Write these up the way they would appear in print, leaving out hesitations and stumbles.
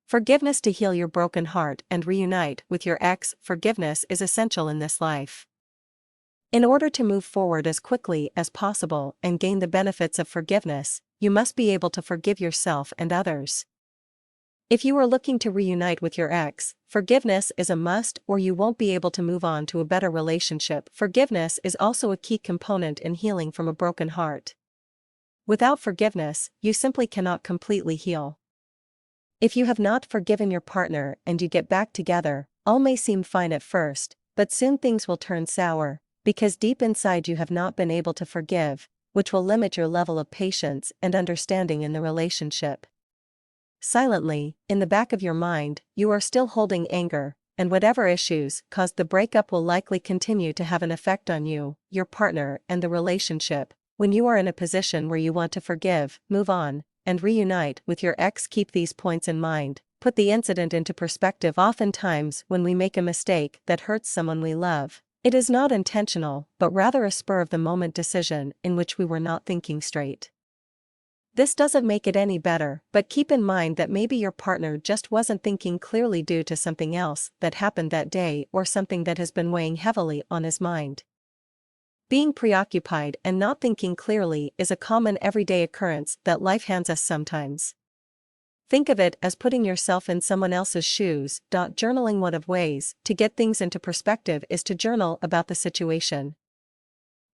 Forgiveness to heal your broken heart and reunite with your ex. Forgiveness is essential in this life. In order to move forward as quickly as possible and gain the benefits of forgiveness, you must be able to forgive yourself and others. If you are looking to reunite with your ex, forgiveness is a must or you won't be able to move on to a better relationship. Forgiveness is also a key component in healing from a broken heart. Without forgiveness, you simply cannot completely heal. If you have not forgiven your partner and you get back together, all may seem fine at first, but soon things will turn sour, because deep inside you have not been able to forgive, which will limit your level of patience and understanding in the relationship. Silently, in the back of your mind, you are still holding anger, and whatever issues caused the breakup will likely continue to have an effect on you, your partner, and the relationship. When you are in a position where you want to forgive, move on, and reunite with your ex, keep these points in mind. Put the incident into perspective. Oftentimes, when we make a mistake that hurts someone we love, it is not intentional, but rather a spur-of-the-moment decision in which we were not thinking straight. This doesn't make it any better, but keep in mind that maybe your partner just wasn't thinking clearly due to something else that happened that day or something that has been weighing heavily on his mind. Being preoccupied and not thinking clearly is a common everyday occurrence that life hands us sometimes. Think of it as putting yourself in someone else's shoes. Journaling. One of ways to get things into perspective is to journal about the situation.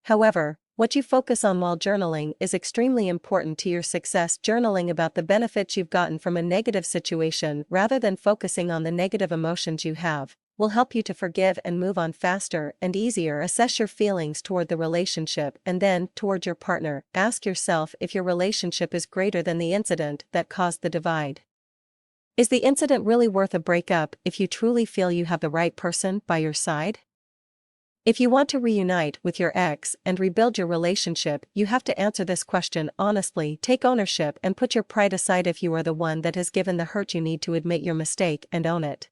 However, what you focus on while journaling is extremely important to your success. Journaling about the benefits you've gotten from a negative situation rather than focusing on the negative emotions you have will help you to forgive and move on faster and easier. Assess your feelings toward the relationship and then toward your partner. Ask yourself if your relationship is greater than the incident that caused the divide. Is the incident really worth a breakup if you truly feel you have the right person by your side? If you want to reunite with your ex and rebuild your relationship, you have to answer this question honestly. Take ownership and put your pride aside. If you are the one that has given the hurt, you need to admit your mistake and own it.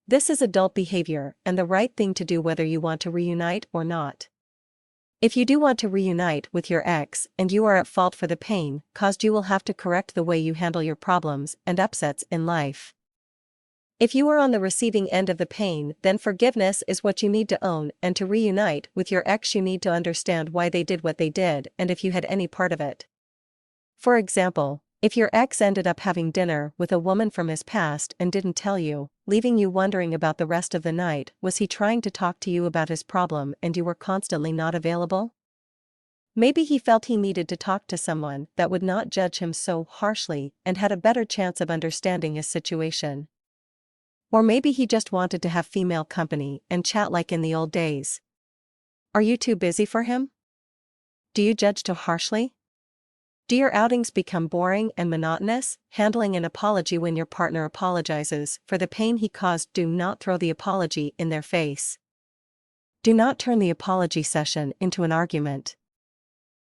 This is adult behavior and the right thing to do whether you want to reunite or not. If you do want to reunite with your ex and you are at fault for the pain caused, you will have to correct the way you handle your problems and upsets in life. If you are on the receiving end of the pain, then forgiveness is what you need to own, and to reunite with your ex you need to understand why they did what they did and if you had any part of it. For example, if your ex ended up having dinner with a woman from his past and didn't tell you, leaving you wondering about the rest of the night, was he trying to talk to you about his problem and you were constantly not available? Maybe he felt he needed to talk to someone that would not judge him so harshly and had a better chance of understanding his situation. Or maybe he just wanted to have female company and chat like in the old days. Are you too busy for him? Do you judge too harshly? Do your outings become boring and monotonous? Handling an apology. When your partner apologizes for the pain he caused, do not throw the apology in their face. Do not turn the apology session into an argument.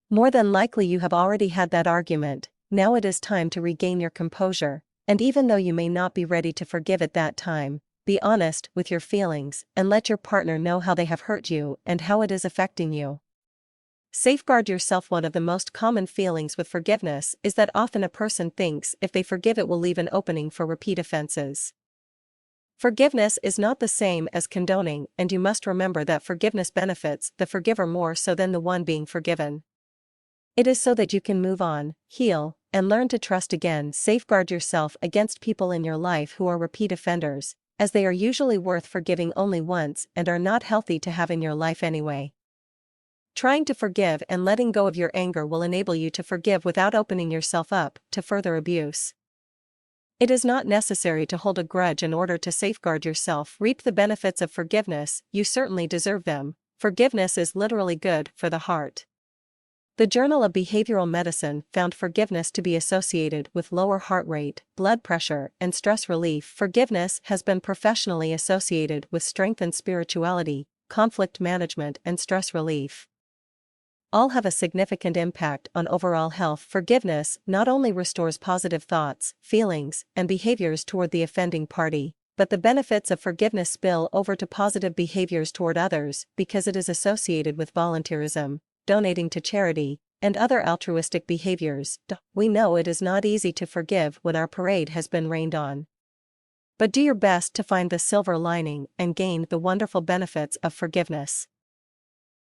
More than likely you have already had that argument. Now it is time to regain your composure, and even though you may not be ready to forgive at that time, be honest with your feelings and let your partner know how they have hurt you and how it is affecting you. Safeguard yourself. One of the most common feelings with forgiveness is that often a person thinks if they forgive it will leave an opening for repeat offenses. Forgiveness is not the same as condoning, and you must remember that forgiveness benefits the forgiver more so than the one being forgiven. It is so that you can move on, heal, and learn to trust again. Safeguard yourself against people in your life who are repeat offenders, as they are usually worth forgiving only once and are not healthy to have in your life anyway. Trying to forgive and letting go of your anger will enable you to forgive without opening yourself up to further abuse. It is not necessary to hold a grudge in order to safeguard yourself. Reap the benefits of forgiveness. You certainly deserve them. Forgiveness is literally good for the heart. The Journal of Behavioral Medicine found forgiveness to be associated with lower heart rate, blood pressure, and stress relief. Forgiveness has been professionally associated with strengthened spirituality, conflict management, and stress relief. All have a significant impact on overall health. Forgiveness not only restores positive thoughts, feelings, and behaviors toward the offending party, but the benefits of forgiveness spill over to positive behaviors toward others because it is associated with volunteerism, donating to charity, and other altruistic behaviors. We know it is not easy to forgive when our parade has been rained on. But do your best to find the silver lining and gain the wonderful benefits of forgiveness.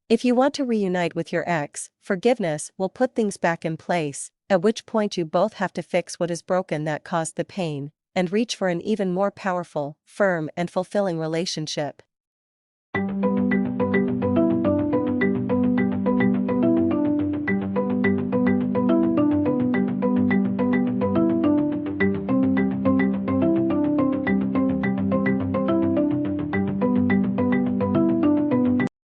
If you want to reunite with your ex, forgiveness will put things back in place, at which point you both have to fix what is broken that caused the pain, and reach for an even more powerful, firm, and fulfilling relationship.